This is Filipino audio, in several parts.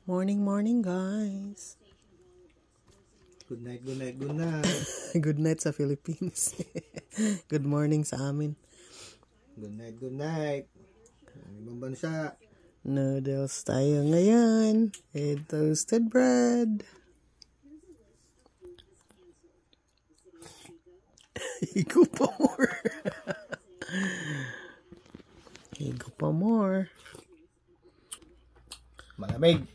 Morning, morning, guys. Good night, good night, good night. Good night sa Philippines. Good morning sa amin. Good night, good night. Ibang bansa. Noodles tayo ngayon. With toasted bread. Higo pa more. Higo pa more. Malamig.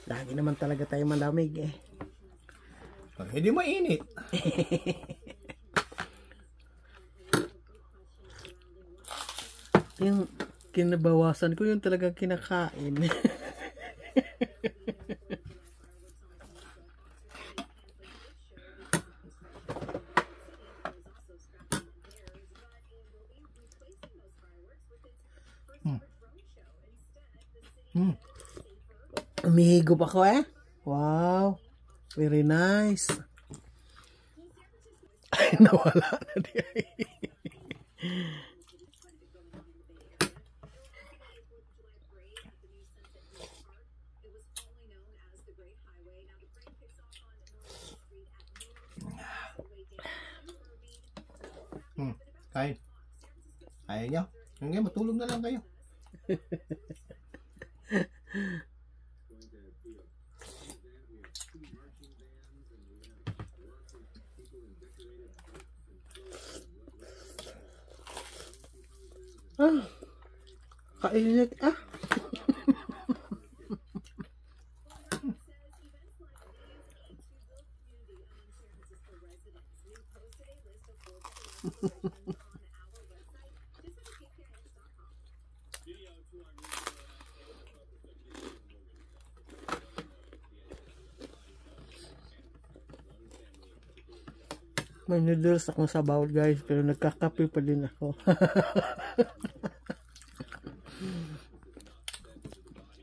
Lagi naman talaga tayo malamig eh. Pag hindi mainit. Yung kinabawasan ko yung talagang kinakain. Umihigo pa ko eh. Wow. Very nice. Ay, nawala na di ay. Kain. Ayaw nyo? Ngayon, matulog na lang kayo. Ah, kainit ah. May noodles akong sabaw guys, pero nagkakape pa din ako.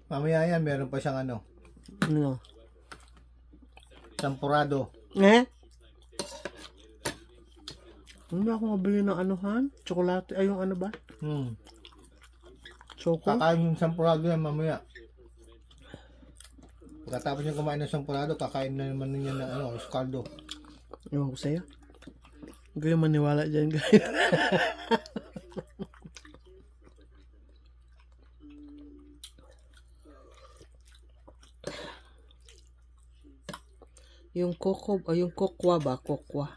Mamaya yan, meron pa siyang ano. Ano? Champurado. Eh? Hindi ako mabili ng anuhan? Tsokolate, ay yung ano ba? Choco? Kakain yung champurado yan mamaya. Pagkatapos yung kumain ng champurado, kakain na naman niya ng ano, eskaldo. Ewan ko sa'yo. Huwag kayong maniwala dyan guys. Yung coco, yung kokwa ba? Kokwa.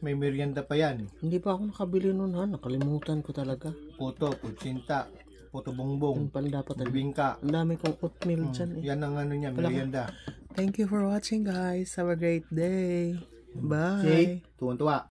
May merienda pa yan. Hindi pa ako nakabili nun ha. Nakalimutan ko talaga. Puto, putsinta, puto bongbong, Yung pala dapat. bibingka. Ang dami kong oatmeal dyan eh. Yan ang ano niya, merienda. Thank you for watching guys. Have a great day. Bye. See? Tuwan-tuwa.